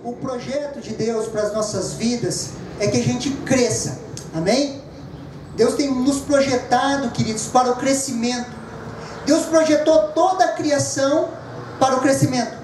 O projeto de Deus para as nossas vidas é que a gente cresça, amém? Deus tem nos projetado, queridos, para o crescimento. Deus projetou toda a criação para o crescimento.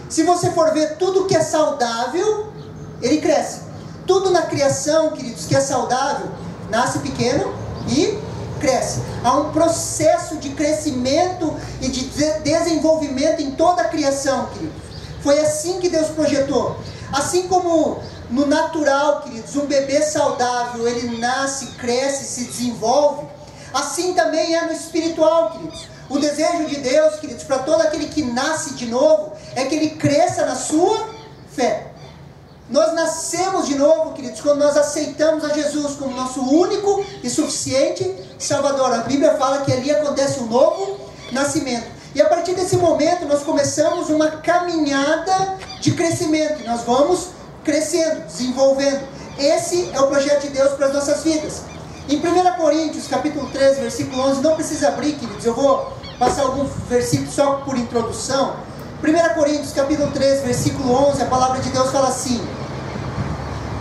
Se você for ver tudo que é saudável, ele cresce. Tudo na criação, queridos, que é saudável, nasce pequeno e cresce. Há um processo de crescimento e de desenvolvimento em toda a criação, queridos. Foi assim que Deus projetou. Assim como no natural, queridos, um bebê saudável, ele nasce, cresce, se desenvolve. Assim também é no espiritual, queridos. O desejo de Deus, queridos, para todo aquele que nasce de novo, é que ele cresça na sua fé. Nós nascemos de novo, queridos, quando nós aceitamos a Jesus como nosso único e suficiente Salvador. A Bíblia fala que ali acontece um novo nascimento. E a partir desse momento nós começamos uma caminhada de crescimento. E nós vamos crescendo, desenvolvendo. Esse é o projeto de Deus para as nossas vidas. Em 1 Coríntios, capítulo 13, versículo 11, não precisa abrir, queridos, eu vou passar alguns versículos só por introdução. 1 Coríntios, capítulo 13, versículo 11, a palavra de Deus fala assim: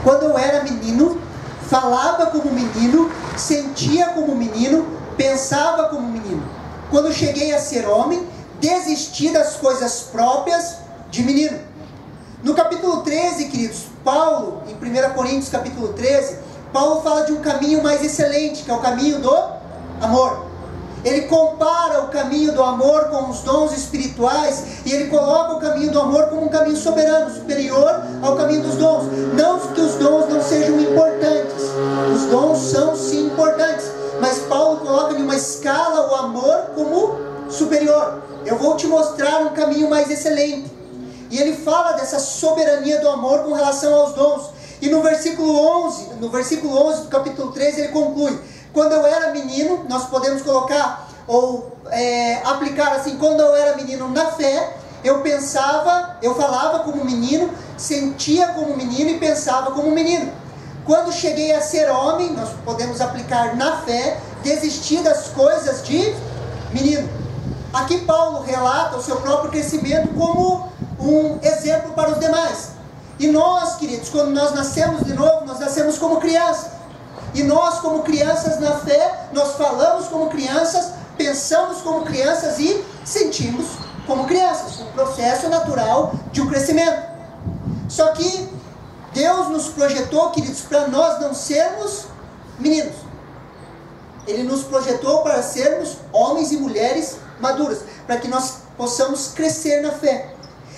quando eu era menino, falava como menino, sentia como menino, pensava como menino. Quando cheguei a ser homem, desisti das coisas próprias de menino. No capítulo 13, queridos, Paulo, em 1 Coríntios capítulo 13, Paulo fala de um caminho mais excelente, que é o caminho do amor. Ele compara o caminho do amor com os dons espirituais, e ele coloca o caminho do amor como um caminho soberano, superior ao caminho dos dons. Não que os dons não sejam importantes, os dons são sim importantes, mas Paulo coloca em uma escala o amor como superior. Eu vou te mostrar um caminho mais excelente. E ele fala dessa soberania do amor com relação aos dons. E no versículo 11 do capítulo 13, ele conclui: quando eu era menino, nós podemos colocar ou aplicar assim: quando eu era menino na fé, eu falava como menino, sentia como menino e pensava como menino. Quando cheguei a ser homem, nós podemos aplicar na fé, desistir das coisas de menino. Aqui Paulo relata o seu próprio crescimento como um exemplo para os demais. E nós, queridos, quando nós nascemos de novo, nós nascemos como crianças. E nós, como crianças na fé, nós falamos como crianças, pensamos como crianças e sentimos como crianças. Um processo natural de um crescimento. Só que Deus nos projetou, queridos, para nós não sermos meninos. Ele nos projetou para sermos homens e mulheres maduras, para que nós possamos crescer na fé.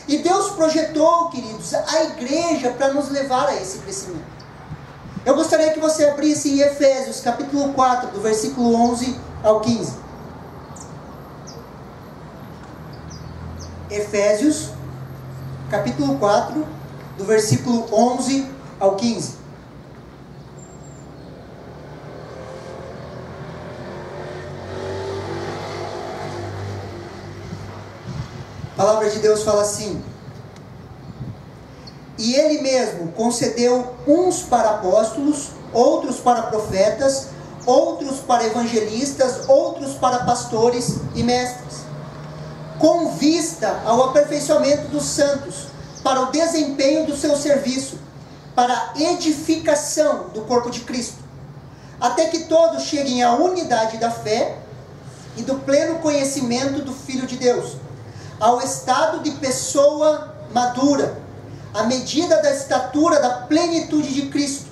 E Deus projetou, queridos, a igreja para nos levar a esse crescimento. Eu gostaria que você abrisse em Efésios, capítulo 4, do versículo 11 ao 15. Efésios, capítulo 4, do versículo 11 ao 15. A palavra de Deus fala assim: e Ele mesmo concedeu uns para apóstolos, outros para profetas, outros para evangelistas, outros para pastores e mestres, com vista ao aperfeiçoamento dos santos, para o desempenho do seu serviço, para a edificação do corpo de Cristo, até que todos cheguem à unidade da fé e do pleno conhecimento do Filho de Deus, ao estado de pessoa madura, à medida da estatura da plenitude de Cristo,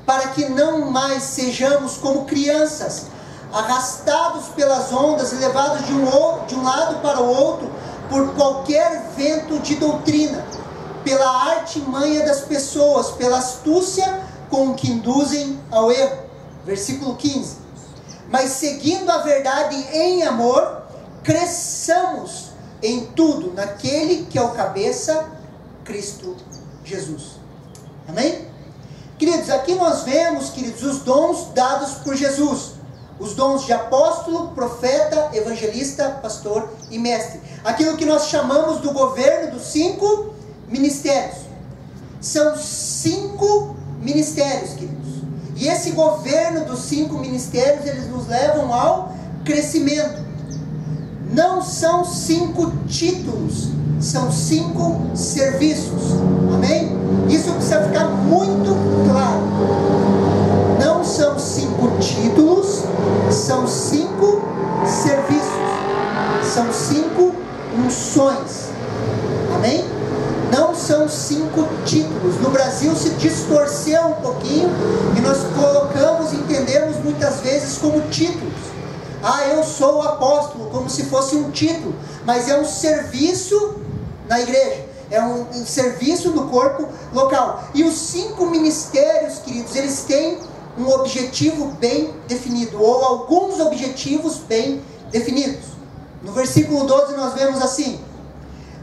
para que não mais sejamos como crianças, arrastados pelas ondas e levados de um lado para o outro, por qualquer vento de doutrina, pela artimanha das pessoas, pela astúcia com que induzem ao erro. Versículo 15. Mas seguindo a verdade em amor, cresçamos em tudo naquele que é o cabeça, Cristo Jesus. Amém? Queridos, aqui nós vemos, queridos, os dons dados por Jesus. Os dons de apóstolo, profeta, evangelista, pastor e mestre. Aquilo que nós chamamos do governo dos 5 ministérios. São 5 ministérios, queridos. E esse governo dos 5 ministérios, eles nos levam ao crescimento. Não são 5 títulos, são 5 serviços. Amém? Isso precisa ficar muito claro. Não são 5 títulos, são 5 serviços. São 5 unções. Amém? Não são 5 títulos. No Brasil se distorceu um pouquinho e nós colocamos, entendemos muitas vezes como títulos. Ah, eu sou o apóstolo, como se fosse um título, mas é um serviço na igreja, é um serviço no corpo local. E os 5 ministérios, queridos, eles têm um objetivo bem definido, ou alguns objetivos bem definidos. No versículo 12 nós vemos assim: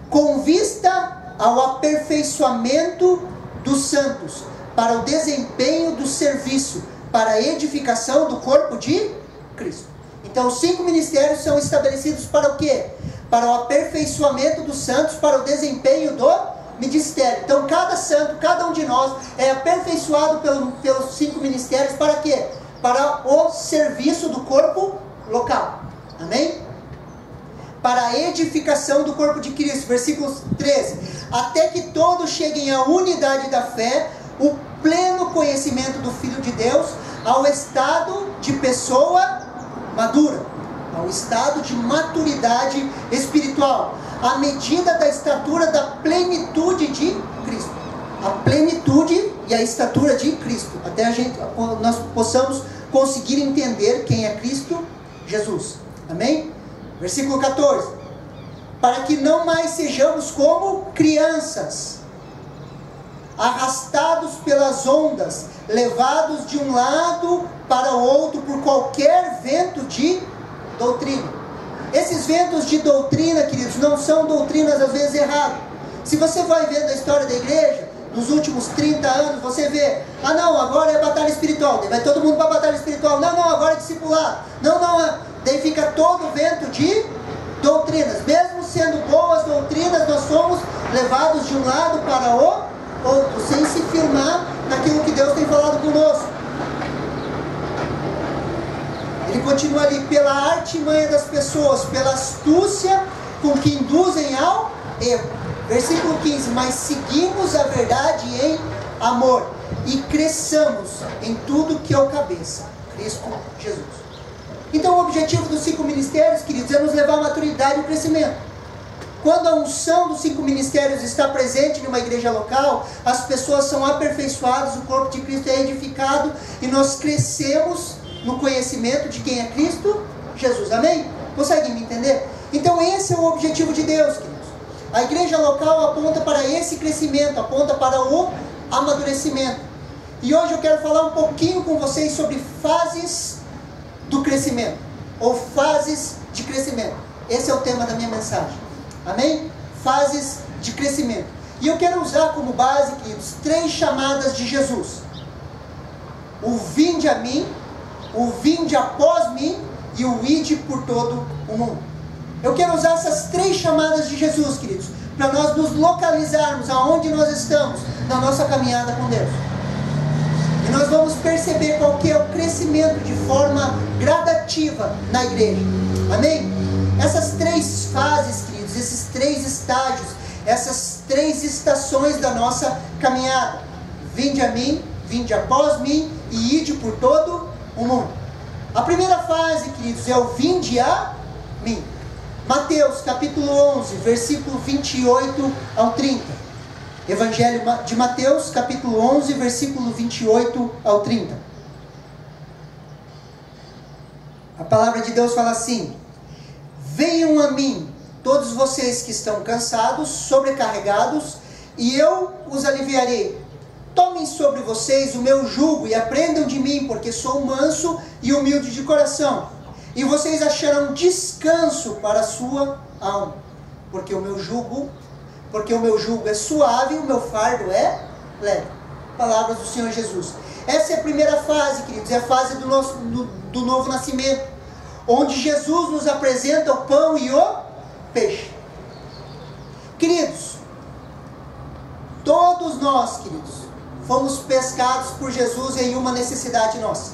com vista ao aperfeiçoamento dos santos, para o desempenho do serviço, para a edificação do corpo de Cristo. Então os 5 ministérios são estabelecidos para o quê? Para o aperfeiçoamento dos santos, para o desempenho do ministério. Então cada santo, cada um de nós é aperfeiçoado pelos 5 ministérios para quê? Para o serviço do corpo local. Amém? Para a edificação do corpo de Cristo. Versículo 13: até que todos cheguem à unidade da fé, o pleno conhecimento do Filho de Deus, ao estado de pessoa madura, ao estado de maturidade espiritual, à medida da estatura da plenitude de Cristo. A plenitude e a estatura de Cristo, até nós possamos conseguir entender quem é Cristo Jesus. Amém? Versículo 14: para que não mais sejamos como crianças, arrastados pelas ondas, levados de um lado para o outro por qualquer vento de doutrina. Esses ventos de doutrina, queridos, não são doutrinas às vezes erradas. Se você vai vendo a história da igreja, nos últimos 30 anos, você vê: ah não, agora é batalha espiritual, daí vai todo mundo para a batalha espiritual. Não, agora é discipulado. Daí fica todo vento de doutrinas. Mesmo sendo boas doutrinas, nós somos levados de um lado para o outro, sem se firmar naquilo que Deus tem falado conosco. Ele continua ali: pela artimanha das pessoas, pela astúcia com que induzem ao erro. Versículo 15: mas seguimos a verdade em amor, e cresçamos em tudo que é o cabeça, Cristo Jesus. Então o objetivo dos 5 ministérios, queridos, é nos levar à maturidade e crescimento. Quando a unção dos 5 ministérios está presente numa igreja local, as pessoas são aperfeiçoadas, o corpo de Cristo é edificado e nós crescemos no conhecimento de quem é Cristo Jesus. Amém? Conseguem me entender? Então esse é o objetivo de Deus, queridos. A igreja local aponta para esse crescimento, aponta para o amadurecimento. E hoje eu quero falar um pouquinho com vocês sobre fases do crescimento, ou fases de crescimento. Esse é o tema da minha mensagem. Amém? Fases de crescimento. E eu quero usar como base, queridos, 3 chamadas de Jesus: o vinde a mim, o vinde após mim e o ide por todo o mundo. Eu quero usar essas 3 chamadas de Jesus, queridos, para nós nos localizarmos aonde nós estamos na nossa caminhada com Deus. E nós vamos perceber qual que é o crescimento de forma gradativa na igreja. Amém? Essas 3 fases, queridos, esses 3 estágios, essas 3 estações da nossa caminhada: vinde a mim, vinde após mim e ide por todo o mundo. A primeira fase, queridos, é o vinde a mim. Mateus capítulo 11, versículo 28 ao 30. Evangelho de Mateus, capítulo 11, versículo 28 ao 30. A palavra de Deus fala assim: venham a mim, todos vocês que estão cansados, sobrecarregados, e eu os aliviarei. Tomem sobre vocês o meu jugo e aprendam de mim, porque sou manso e humilde de coração. E vocês acharão descanso para a sua alma, porque o meu jugo é suave e o meu fardo é leve. Palavras do Senhor Jesus. Essa é a primeira fase, queridos, é a fase do novo nascimento, onde Jesus nos apresenta o pão e o peixe. Queridos, todos nós, queridos, fomos pescados por Jesus em uma necessidade nossa.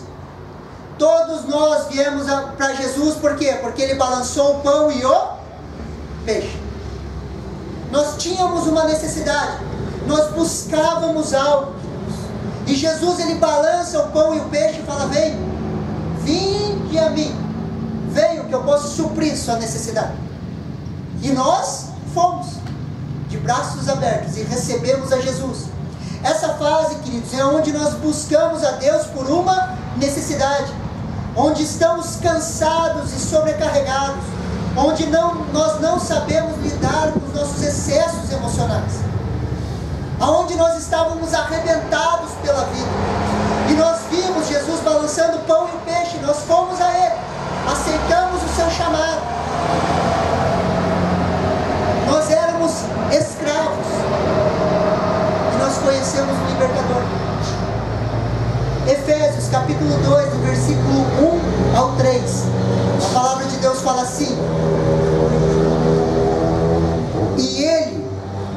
Todos nós viemos para Jesus, por quê? Porque Ele balançou o pão e o peixe. Nós tínhamos uma necessidade, nós buscávamos algo, e Jesus, Ele balança o pão e o peixe e fala: vinde a mim, venham que eu posso suprir sua necessidade. E nós fomos de braços abertos e recebemos a Jesus. Essa fase, queridos, é onde nós buscamos a Deus por uma necessidade, onde estamos cansados e sobrecarregados, onde nós não sabemos lidar com os nossos excessos emocionais, aonde nós estávamos arrebentados pela vida, e nós vimos Jesus balançando o pão e o peixe, nós fomos a Ele, aceitamos o seu chamado. Nós éramos escravos, e nós conhecemos o libertador. Efésios capítulo 2, do versículo 1 ao 3, a palavra de Deus fala assim: e Ele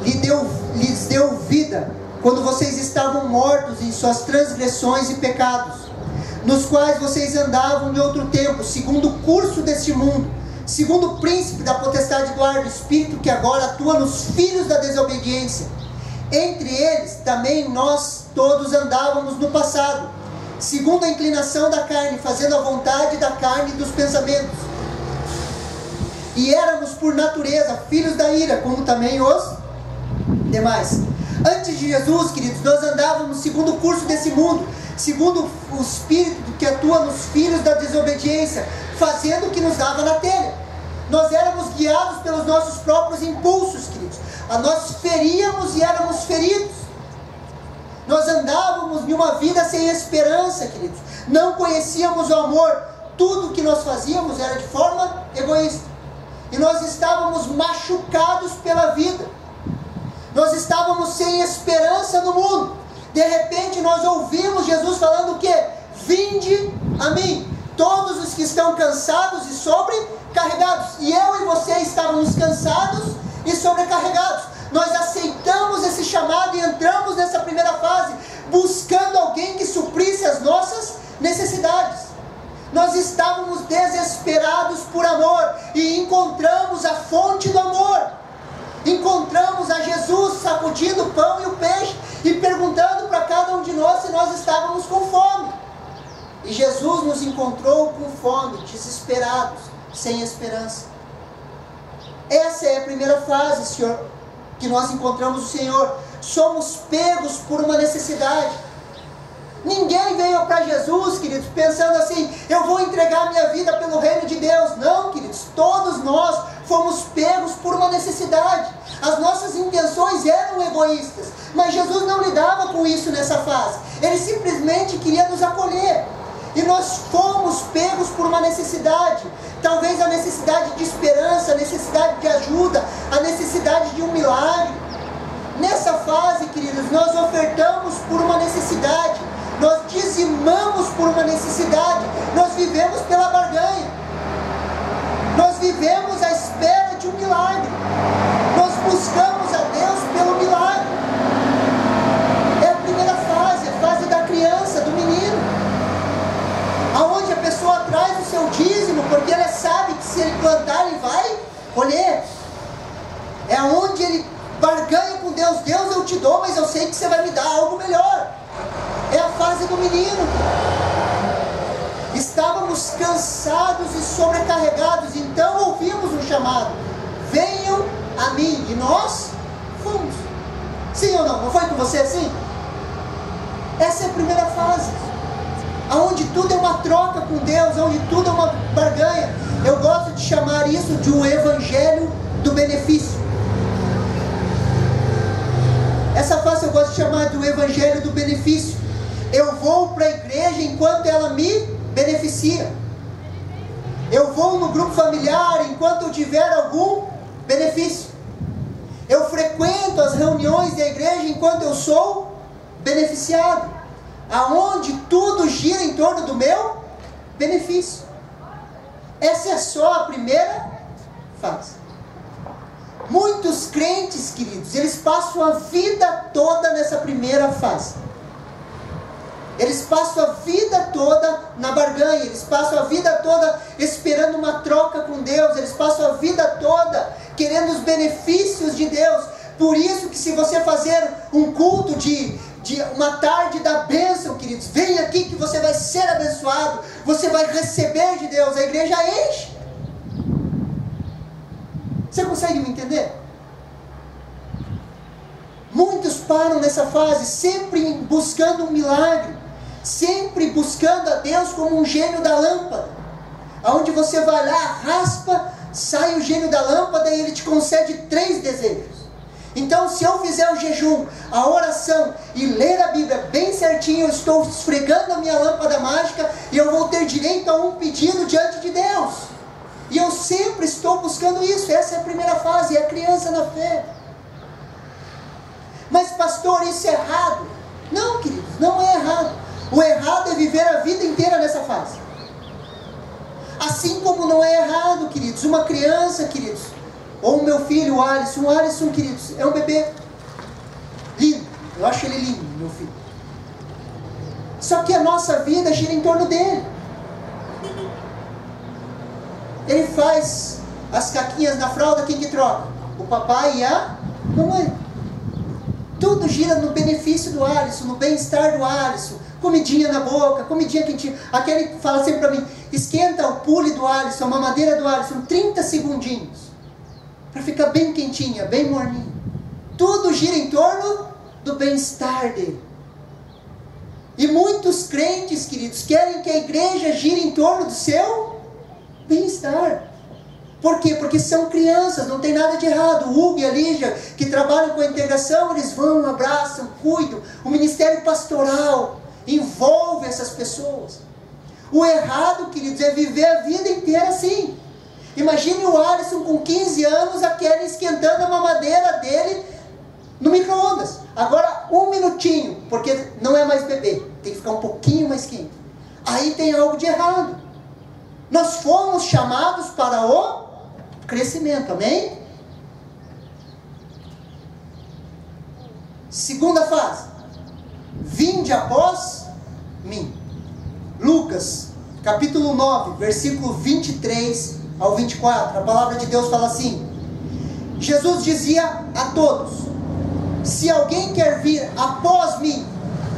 lhes deu vida, quando vocês estavam mortos em suas transgressões e pecados, nos quais vocês andavam em outro tempo, segundo o curso deste mundo, segundo o príncipe da potestade do ar, do espírito que agora atua nos filhos da desobediência. Entre eles também nós todos andávamos no passado, segundo a inclinação da carne, fazendo a vontade da carne e dos pensamentos. E éramos por natureza filhos da ira, como também os demais. Antes de Jesus, queridos, nós andávamos segundo o curso desse mundo, segundo o espírito que atua nos filhos da desobediência, fazendo o que nos dava na telha. Nós éramos guiados pelos nossos próprios impulsos, queridos. Nós feríamos e éramos feridos. Nós andávamos em uma vida sem esperança, queridos. Não conhecíamos o amor. Tudo que nós fazíamos era de forma egoísta. E nós estávamos machucados pela vida. Nós estávamos sem esperança no mundo. De repente nós ouvimos Jesus falando o quê? Vinde a mim, todos os que estão cansados e sobrecarregados. E eu e você estávamos cansados e sobrecarregados. Nós aceitamos esse chamado e entramos nessa primeira fase, buscando alguém que suprisse as nossas necessidades. Nós estávamos desesperados por amor e encontramos a fonte do amor. Encontramos a Jesus sacudindo o pão e o peixe e perguntando para cada um de nós se nós estávamos com fome. E Jesus nos encontrou com fome, desesperados, sem esperança. Essa é a primeira fase, Senhor, que nós encontramos o Senhor. Somos pegos por uma necessidade. Ninguém veio para Jesus, queridos, pensando assim: eu vou entregar minha vida pelo reino de Deus. Não, queridos, todos nós fomos pegos por uma necessidade. As nossas intenções eram egoístas, mas Jesus não lidava com isso nessa fase. Ele simplesmente queria nos acolher. E nós fomos pegos por uma necessidade, talvez a necessidade de esperança, a necessidade de ajuda, a necessidade de um milagre. Nessa fase, queridos, nós ofertamos por uma necessidade, nós dizimamos por uma necessidade, nós vivemos pela barganha, nós vivemos à espera de um milagre, nós buscamos a Deus pelo milagre. É a primeira fase, a fase da criança, do menino, aonde a pessoa traz o seu dízimo, porque ela sabe que se ele plantar, ele vai colher. É onde ele barganha com Deus: Deus, eu te dou, mas eu sei que você vai me dar algo melhor. É a fase do menino. Estávamos cansados e sobrecarregados, então ouvimos um chamado: venham a mim. E nós fomos. Sim ou não? Não foi com você assim? Essa é a primeira fase, onde tudo é uma troca com Deus, onde tudo é uma barganha. Eu gosto de chamar isso de um evangelho do benefício. Essa fase eu gosto de chamar de um evangelho do benefício. Eu vou para a igreja enquanto ela me beneficia. Eu vou no grupo familiar enquanto eu tiver algum benefício. Eu frequento as reuniões da igreja enquanto eu sou beneficiado. Aonde tudo gira em torno do meu benefício. Essa é só a primeira fase. Muitos crentes, queridos, eles passam a vida toda nessa primeira fase. Eles passam a vida toda na barganha, eles passam a vida toda esperando uma troca com Deus, eles passam a vida toda querendo os benefícios de Deus. Por isso que se você fazer um culto de uma tarde da bênção, queridos, vem aqui que você vai ser abençoado, você vai receber de Deus, a igreja enche. Você consegue me entender? Muitos param nessa fase, sempre buscando um milagre, sempre buscando a Deus como um gênio da lâmpada, aonde você vai lá, raspa, sai o gênio da lâmpada e ele te concede 3 desejos. Então, se eu fizer o jejum, a oração e ler a Bíblia bem certinho, eu estou esfregando a minha lâmpada mágica e eu vou ter direito a um pedido diante de Deus. E eu sempre estou buscando isso. Essa é a primeira fase, é a criança na fé. Mas pastor, isso é errado? Não, queridos, não é errado. O errado é viver a vida inteira nessa fase. Assim como não é errado, queridos, uma criança, queridos, ou o meu filho, o Alisson, queridos, é um bebê lindo. Eu acho ele lindo, meu filho. Só que a nossa vida gira em torno dele. Ele faz as caquinhas na fralda, quem que troca? O papai e a mamãe. Tudo gira no benefício do Alisson, no bem-estar do Alisson. Comidinha na boca, comidinha quentinha. Aquele fala sempre para mim, esquenta o pule do Alisson, a mamadeira do Alisson, 30 segundinhos. Para ficar bem quentinha, bem morninha. Tudo gira em torno do bem-estar dele. E muitos crentes, queridos, querem que a igreja gire em torno do seu bem-estar. Por quê? Porque são crianças, não tem nada de errado. O Hugo e a Lígia, que trabalham com a integração, eles vão, abraçam, cuidam. O ministério pastoral envolve essas pessoas. O errado, queridos, é viver a vida inteira assim. Imagine o Alisson com 15 anos, a Kelly esquentando a mamadeira dele no micro-ondas. Agora, 1 minutinho, porque não é mais bebê, tem que ficar um pouquinho mais quente. Aí tem algo de errado. Nós fomos chamados para o crescimento, amém? Segunda fase, vinde após mim. Lucas, capítulo 9, versículo 23 ao 24, a palavra de Deus fala assim: Jesus dizia a todos: se alguém quer vir após mim,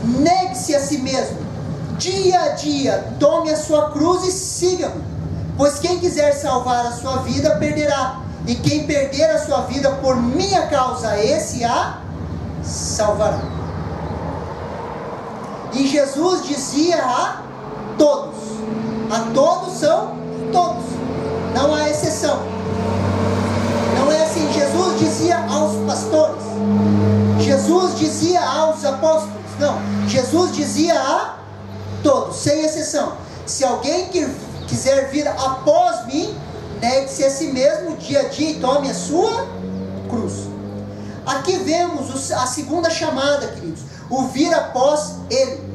negue-se a si mesmo, dia a dia, tome a sua cruz e siga-me. Pois quem quiser salvar a sua vida, perderá. E quem perder a sua vida por minha causa, esse a salvará. E Jesus dizia a todos. A todos são todos. Não há exceção. Não é assim. Jesus dizia aos pastores. Jesus dizia aos apóstolos. Não. Jesus dizia a todos, sem exceção. Se alguém quiser vir após mim, negue-se a si mesmo dia a dia e tome a sua cruz. Aqui vemos a segunda chamada, queridos, o vir após ele.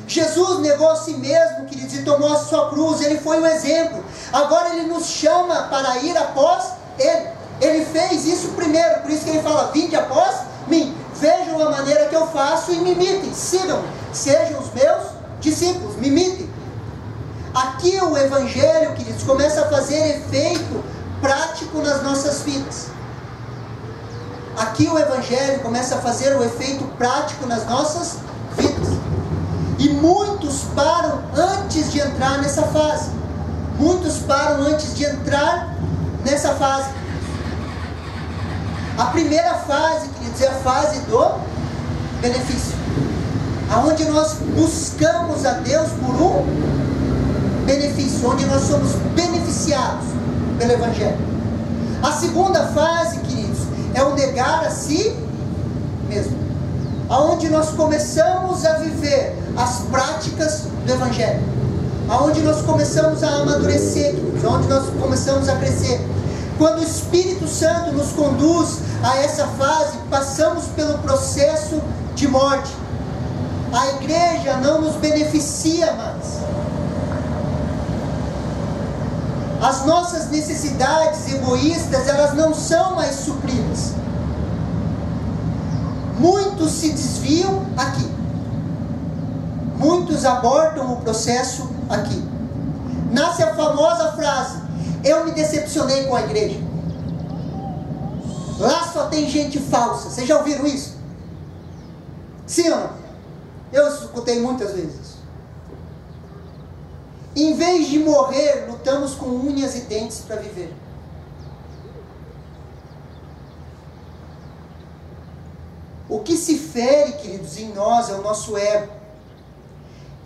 Jesus negou a si mesmo, queridos, e tomou a sua cruz. Ele foi um exemplo. Agora ele nos chama para ir após ele. Ele fez isso primeiro, por isso que ele fala: vinde após mim, vejam a maneira que eu faço e me imitem, sigam-me, sejam os meus discípulos, me imitem. Aqui o Evangelho, queridos, começa a fazer efeito prático nas nossas vidas. Aqui o Evangelho começa a fazer o efeito prático nas nossas vidas. E muitos param antes de entrar nessa fase. Muitos param antes de entrar nessa fase. A primeira fase, queridos, é a fase do benefício. Aonde nós buscamos a Deus por um benefício, onde nós somos beneficiados pelo Evangelho. A segunda fase, queridos, é o negar a si mesmo, aonde nós começamos a viver as práticas do Evangelho, aonde nós começamos a amadurecer, queridos, aonde nós começamos a crescer. Quando o Espírito Santo nos conduz a essa fase, passamos pelo processo de morte. A igreja não nos beneficia mais. As nossas necessidades egoístas, elas não são mais supridas. Muitos se desviam aqui. Muitos queridos, abortam o processo aqui. Nasce a famosa frase: eu me decepcionei com a igreja. Lá só tem gente falsa. Vocês já ouviram isso? Sim ou não? Eu escutei muitas vezes. Em vez de morrer, lutamos com unhas e dentes para viver. O que se fere, queridos, em nós é o nosso ego.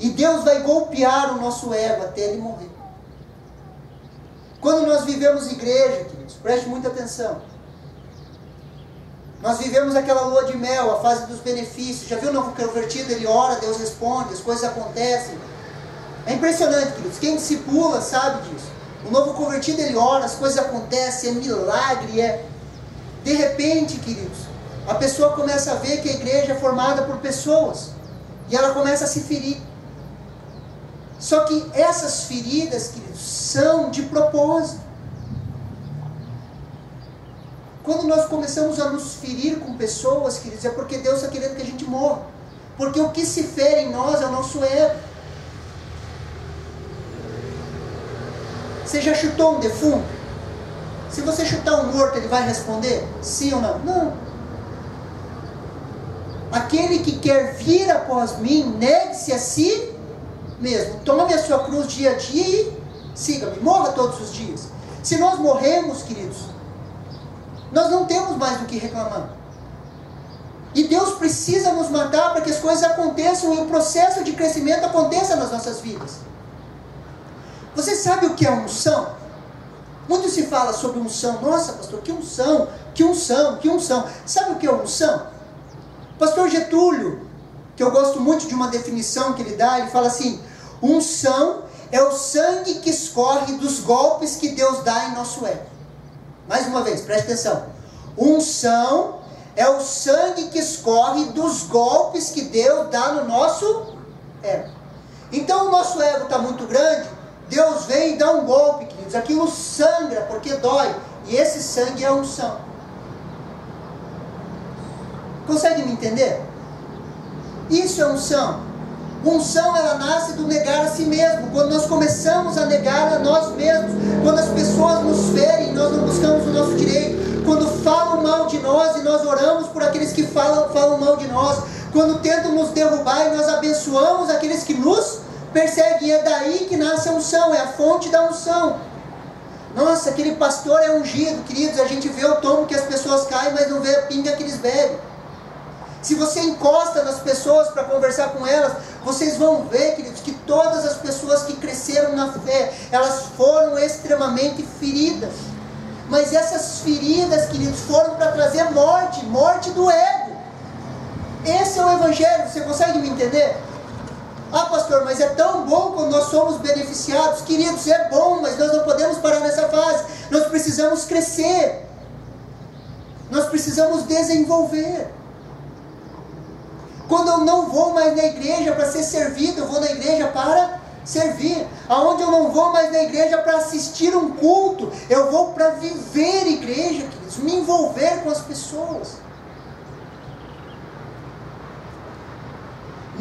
E Deus vai golpear o nosso ego até ele morrer. Quando nós vivemos igreja, queridos, preste muita atenção. Nós vivemos aquela lua de mel, a fase dos benefícios. Já viu o novo convertido? Ele ora, Deus responde, as coisas acontecem. É impressionante, queridos. Quem discipula sabe disso. O novo convertido, ele ora, as coisas acontecem, é milagre, é... De repente, queridos, a pessoa começa a ver que a igreja é formada por pessoas. E ela começa a se ferir. Só que essas feridas, queridos, são de propósito. Quando nós começamos a nos ferir com pessoas, queridos, é porque Deus está querendo que a gente morra. Porque o que se fere em nós é o nosso ego. Você já chutou um defunto? Se você chutar um morto, ele vai responder? Sim ou não? Não. Aquele que quer vir após mim, negue-se a si mesmo. Tome a sua cruz dia a dia e siga-me. Morra todos os dias. Se nós morremos, queridos, nós não temos mais do que reclamar. E Deus precisa nos matar para que as coisas aconteçam e o processo de crescimento aconteça nas nossas vidas. Você sabe o que é unção? Muito se fala sobre unção. Nossa, pastor, que unção, que unção, que unção. Sabe o que é unção? Pastor Getúlio, que eu gosto muito de uma definição que ele dá, ele fala assim: unção é o sangue que escorre dos golpes que Deus dá em nosso ego. Mais uma vez, preste atenção. Unção é o sangue que escorre dos golpes que Deus dá no nosso ego. Então o nosso ego está muito grande, Deus vem e dá um golpe, queridos. Aquilo sangra porque dói. E esse sangue é a unção. Consegue me entender? Isso é unção. Unção, ela nasce do negar a si mesmo. Quando nós começamos a negar a nós mesmos, quando as pessoas nos ferem, nós não buscamos o nosso direito. Quando falam mal de nós e nós oramos por aqueles que falam mal de nós. Quando tentam nos derrubar e nós abençoamos aqueles que nos perseguem. É daí que nasce a unção, é a fonte da unção. Nossa, aquele pastor é ungido, queridos. A gente vê o tomo que as pessoas caem, mas não vê a pinga que eles bebem. Se você encosta nas pessoas para conversar com elas, vocês vão ver, queridos, que todas as pessoas que cresceram na fé, elas foram extremamente feridas. Mas essas feridas, queridos, foram para trazer morte do ego. Esse é o Evangelho, você consegue me entender? Ah, pastor, mas é tão bom quando nós somos beneficiados. Queridos, é bom, mas nós não podemos parar nessa fase. Nós precisamos crescer. Nós precisamos desenvolver. Quando eu não vou mais na igreja para ser servido, eu vou na igreja para servir. Aonde eu não vou mais na igreja para assistir um culto, eu vou para viver igreja, queridos, me envolver com as pessoas.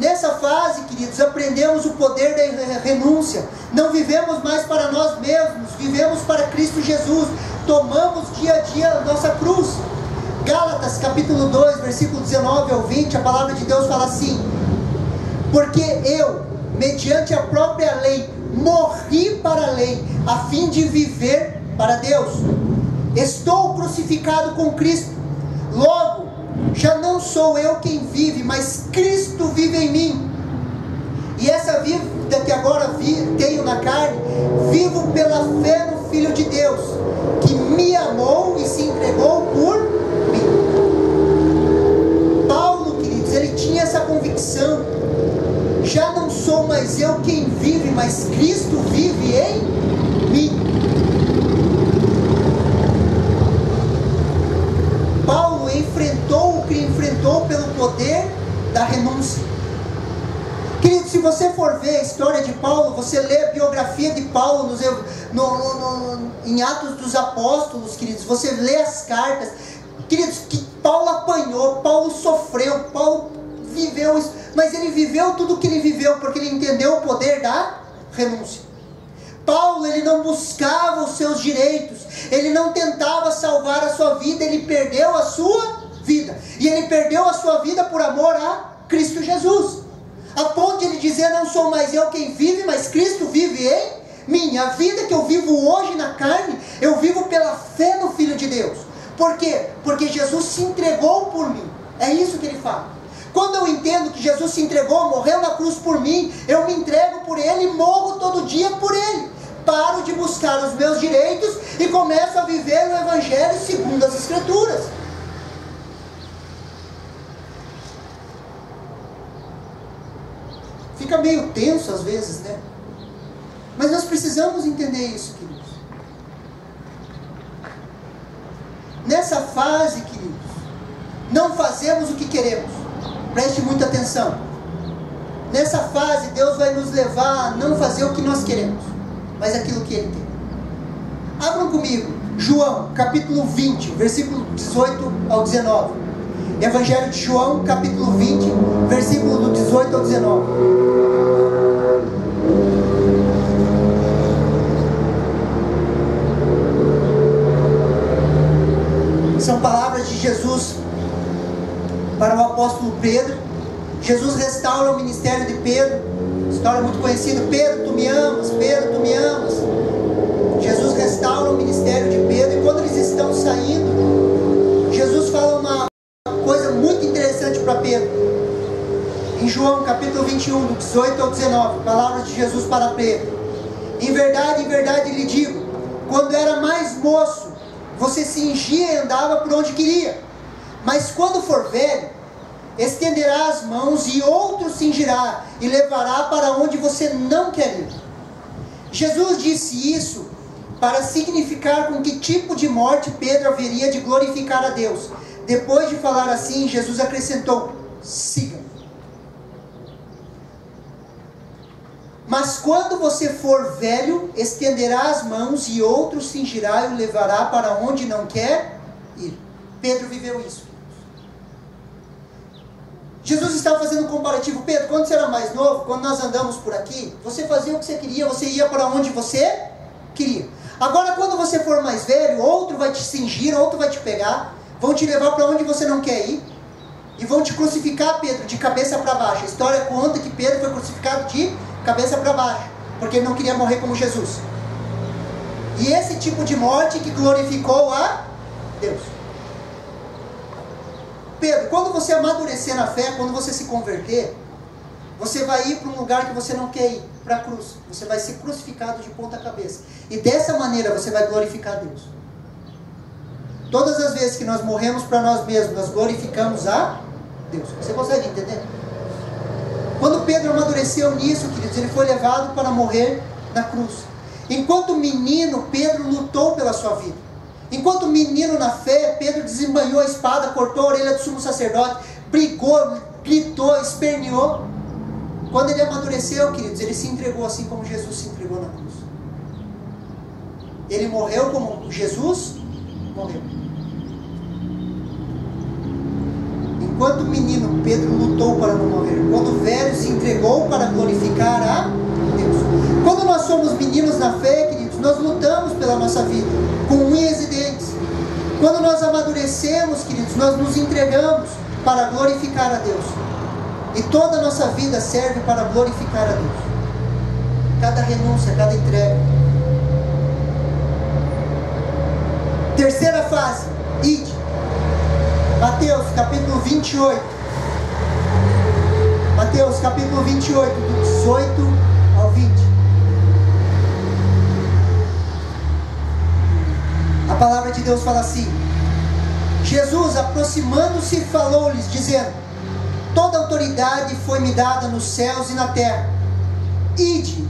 Nessa fase, queridos, aprendemos o poder da renúncia. Não vivemos mais para nós mesmos, vivemos para Cristo Jesus. Tomamos dia a dia a nossa cruz. Gálatas capítulo 2, versículo 19 ao 20, a palavra de Deus fala assim: porque eu, mediante a própria lei, morri para a lei, a fim de viver para Deus. Estou crucificado com Cristo. Logo, já não sou eu quem vive, mas Cristo vive em mim. E essa vida que agora tenho na carne, vivo pela fé no Filho de Deus, que me amou e se entregou por mim. Paulo, queridos, ele tinha essa convicção: já não sou mais eu quem vive, mas Cristo vive em mim. Paulo enfrentou o que enfrentou pelo poder da renúncia. Querido, se você for ver a história de Paulo, você lê a biografia de Paulo em Atos dos Apóstolos, queridos, você lê as cartas, queridos, que Paulo apanhou, Paulo sofreu, Paulo viveu isso. mas ele viveu tudo o que ele viveu, porque ele entendeu o poder da renúncia. Paulo, ele não buscava os seus direitos, ele não tentava salvar a sua vida, ele perdeu a sua vida, e ele perdeu a sua vida por amor a Cristo Jesus, a ponto de ele dizer: não sou mais eu quem vive, mas Cristo vive em mim. A vida que eu vivo hoje na carne, eu vivo pela fé no Filho de Deus. Por quê? Porque Jesus se entregou por mim. É isso que ele fala. Quando eu entendo que Jesus se entregou, morreu na cruz por mim, eu me entrego por Ele e morro todo dia por Ele. Paro de buscar os meus direitos e começo a viver o Evangelho segundo as Escrituras. Fica meio tenso às vezes, né? Mas nós precisamos entender isso, queridos. Nessa fase, queridos, não fazemos o que queremos. Preste muita atenção. Nessa fase, Deus vai nos levar a não fazer o que nós queremos, mas aquilo que Ele quer. Abram comigo, João, capítulo 20, versículo 18 ao 19. Evangelho de João, capítulo 20, versículo do 18 ao 19. São palavras de Jesus para o apóstolo Pedro. Jesus restaura o ministério de Pedro. História muito conhecida: Pedro, tu me amas, Pedro, tu me amas. Jesus restaura o ministério de Pedro, e quando eles estão saindo, Jesus fala uma coisa muito interessante para Pedro. Em João capítulo 21, do 18 ao 19, palavras de Jesus para Pedro: em verdade lhe digo, quando era mais moço, você cingia e andava por onde queria, mas quando for velho, estenderá as mãos e outro cingirá e levará para onde você não quer ir. Jesus disse isso para significar com que tipo de morte Pedro haveria de glorificar a Deus. Depois de falar assim, Jesus acrescentou: siga-me. Mas quando você for velho, estenderá as mãos e outro cingirá e o levará para onde não quer ir. Pedro viveu isso. Jesus estava fazendo um comparativo. Pedro, quando você era mais novo, quando nós andamos por aqui, você fazia o que você queria, você ia para onde você queria. Agora, quando você for mais velho, outro vai te cingir, outro vai te pegar, vão te levar para onde você não quer ir, e vão te crucificar, Pedro, de cabeça para baixo. A história conta que Pedro foi crucificado de cabeça para baixo, porque ele não queria morrer como Jesus. E esse tipo de morte que glorificou a Deus. Pedro, quando você amadurecer na fé, quando você se converter, você vai ir para um lugar que você não quer ir, para a cruz. Você vai ser crucificado de ponta cabeça, e dessa maneira você vai glorificar a Deus. Todas as vezes que nós morremos para nós mesmos, nós glorificamos a Deus. Você consegue entender? Quando Pedro amadureceu nisso, queridos, ele foi levado para morrer na cruz. Enquanto menino, Pedro lutou pela sua vida. Enquanto menino na fé, Pedro desembanhou a espada, cortou a orelha do sumo sacerdote, brigou, gritou, esperneou. Quando ele amadureceu, queridos, ele se entregou assim como Jesus se entregou na cruz. Ele morreu como Jesus morreu. Enquanto menino, Pedro lutou para não morrer. Quando velho, se entregou para glorificar a Deus. Quando nós somos meninos na fé, queridos, nós lutamos pela nossa vida, com unhas e dentes. Quando nós amadurecemos, queridos, nós nos entregamos para glorificar a Deus. E toda a nossa vida serve para glorificar a Deus. Cada renúncia, cada entrega. Terceira fase, ide. Mateus capítulo 28. Mateus capítulo 28, do 18 ao 20. A palavra de Deus fala assim: Jesus, aproximando-se, falou-lhes, dizendo: toda autoridade foi-me dada nos céus e na terra. Ide,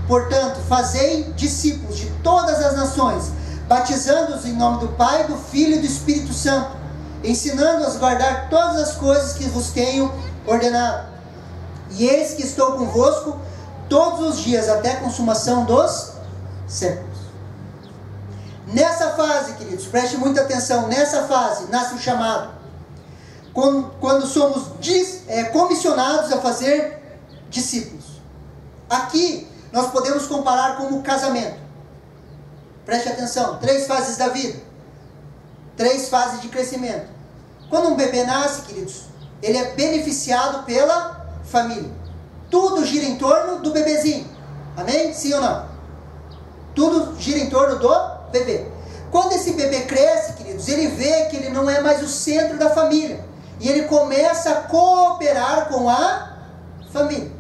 portanto, fazei discípulos de todas as nações, batizando-os em nome do Pai, do Filho e do Espírito Santo, ensinando-os a guardar todas as coisas que vos tenho ordenado. E eis que estou convosco todos os dias, até a consumação dos séculos. Nessa fase, queridos, preste muita atenção, nessa fase nasce o chamado. quando somos comissionados a fazer discípulos. Aqui nós podemos comparar com o casamento. Preste atenção, 3 fases da vida, 3 fases de crescimento. Quando um bebê nasce, queridos, ele é beneficiado pela família. Tudo gira em torno do bebezinho. Amém? Sim ou não? Tudo gira em torno do bebê. Quando esse bebê cresce, queridos, ele vê que ele não é mais o centro da família. E ele começa a cooperar com a família.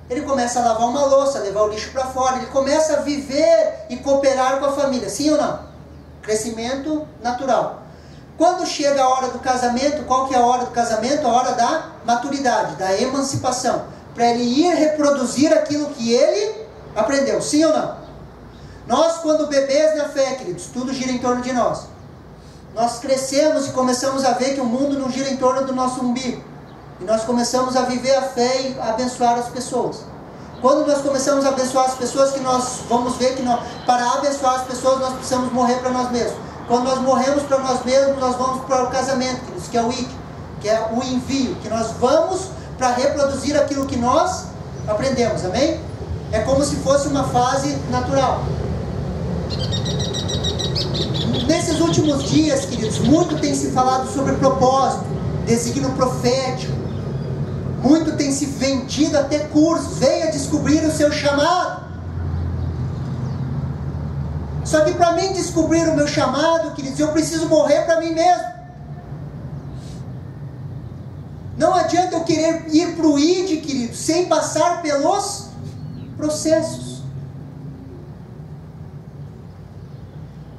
Ele começa a lavar uma louça, levar o lixo para fora. Ele começa a viver e cooperar com a família. Sim ou não? Crescimento natural. Quando chega a hora do casamento, qual que é a hora do casamento? A hora da maturidade, da emancipação. Para ele ir reproduzir aquilo que ele aprendeu. Sim ou não? Nós, quando bebês na fé, queridos, tudo gira em torno de nós. Nós crescemos e começamos a ver que o mundo não gira em torno do nosso umbigo. E nós começamos a viver a fé e a abençoar as pessoas. Quando nós começamos a abençoar as pessoas, que nós vamos ver que para abençoar as pessoas nós precisamos morrer para nós mesmos. Quando nós morremos para nós mesmos, nós vamos para o casamento, queridos, que é o IC, que é o envio, que nós vamos para reproduzir aquilo que nós aprendemos, amém? É como se fosse uma fase natural. Nesses últimos dias, queridos, muito tem se falado sobre propósito, desígnio profético. Muito tem se vendido até cursos. Venha descobrir o seu chamado. Só que para mim descobrir o meu chamado, queridos, eu preciso morrer para mim mesmo. Não adianta eu querer ir para o ID, queridos, sem passar pelos processos.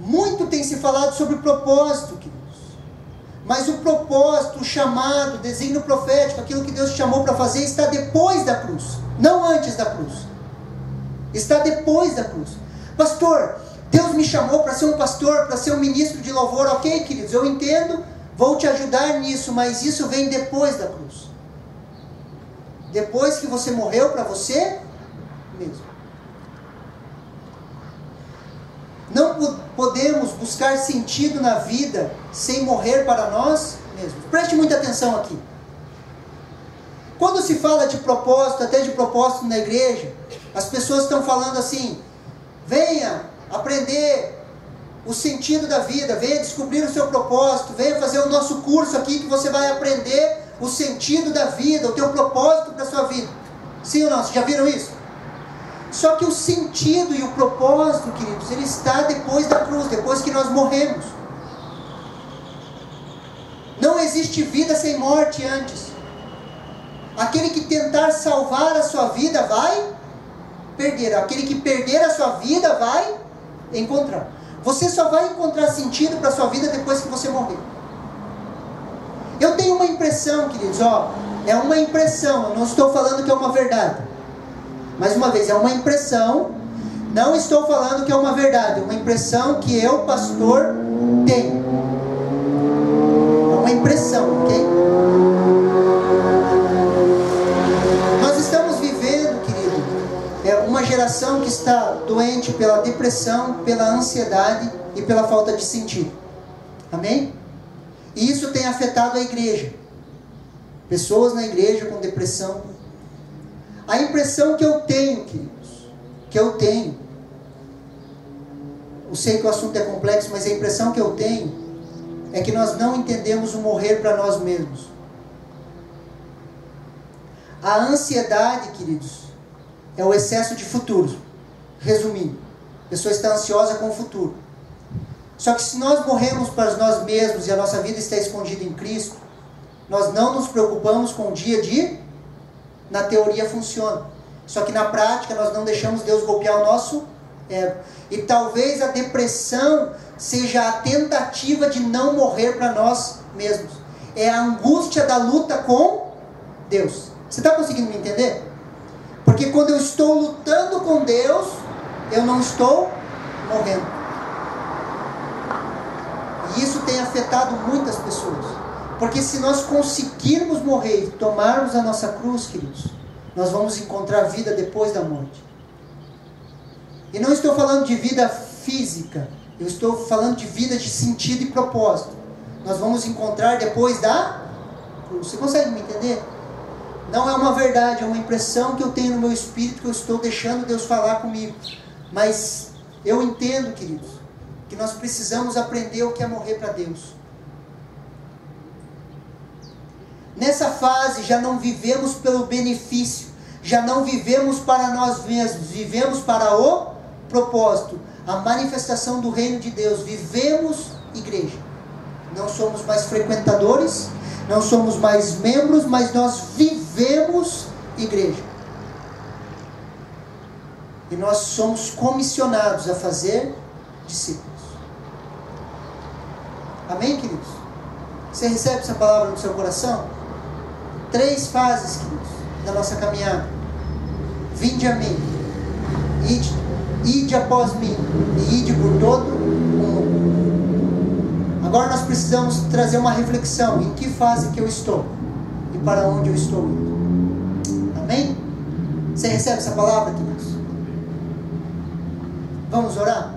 Muito tem se falado sobre propósito, queridos. Mas o propósito, o chamado, o desígnio profético, aquilo que Deus te chamou para fazer, está depois da cruz, não antes da cruz. Está depois da cruz. Pastor, Deus me chamou para ser um pastor, para ser um ministro de louvor. Ok, queridos, eu entendo, vou te ajudar nisso, mas isso vem depois da cruz. Depois que você morreu para você mesmo. Não podemos buscar sentido na vida sem morrer para nós mesmos. Preste muita atenção aqui. Quando se fala de propósito, até de propósito na igreja, as pessoas estão falando assim: venha aprender o sentido da vida, venha descobrir o seu propósito, venha fazer o nosso curso aqui que você vai aprender o sentido da vida, o teu propósito para a sua vida. Sim ou não? Vocês já viram isso? Só que o sentido e o propósito, queridos, ele está depois da cruz, depois que nós morremos. Não existe vida sem morte antes. Aquele que tentar salvar a sua vida vai perder. Aquele que perder a sua vida vai encontrar. Você só vai encontrar sentido para a sua vida depois que você morrer. Eu tenho uma impressão, queridos, é uma impressão, eu não estou falando que é uma verdade. Mais uma vez, é uma impressão, não estou falando que é uma verdade, é uma impressão que eu, pastor, tenho. É uma impressão, ok? Nós estamos vivendo, querido, uma geração que está doente pela depressão, pela ansiedade e pela falta de sentido. Amém? E isso tem afetado a igreja. Pessoas na igreja com depressão. A impressão que eu tenho, queridos, eu sei que o assunto é complexo, mas a impressão que eu tenho é que nós não entendemos o morrer para nós mesmos. A ansiedade, queridos, é o excesso de futuro. Resumindo, a pessoa está ansiosa com o futuro. Só que se nós morremos para nós mesmos e a nossa vida está escondida em Cristo, nós não nos preocupamos com o dia de... Na teoria funciona. Só que na prática nós não deixamos Deus golpear o nosso ego. E talvez a depressão seja a tentativa de não morrer para nós mesmos. É a angústia da luta com Deus. Você está conseguindo me entender? Porque quando eu estou lutando com Deus, eu não estou morrendo. E isso tem afetado muitas pessoas. Porque se nós conseguirmos morrer e tomarmos a nossa cruz, queridos, nós vamos encontrar vida depois da morte. E não estou falando de vida física, eu estou falando de vida de sentido e propósito. Nós vamos encontrar depois da cruz. Você consegue me entender? Não é uma verdade, é uma impressão que eu tenho no meu espírito, que eu estou deixando Deus falar comigo. Mas eu entendo, queridos, que nós precisamos aprender o que é morrer para Deus. Nessa fase já não vivemos pelo benefício, já não vivemos para nós mesmos, vivemos para o propósito, a manifestação do reino de Deus. Vivemos igreja. Não somos mais frequentadores, não somos mais membros, mas nós vivemos igreja. E nós somos comissionados a fazer discípulos. Amém, queridos? Você recebe essa palavra no seu coração? 3 fases, queridos, da nossa caminhada. Vinde a mim, ide após mim, e ide por todo o mundo. Agora nós precisamos trazer uma reflexão. Em que fase que eu estou? E para onde eu estou indo? Amém? Você recebe essa palavra, queridos? Vamos orar?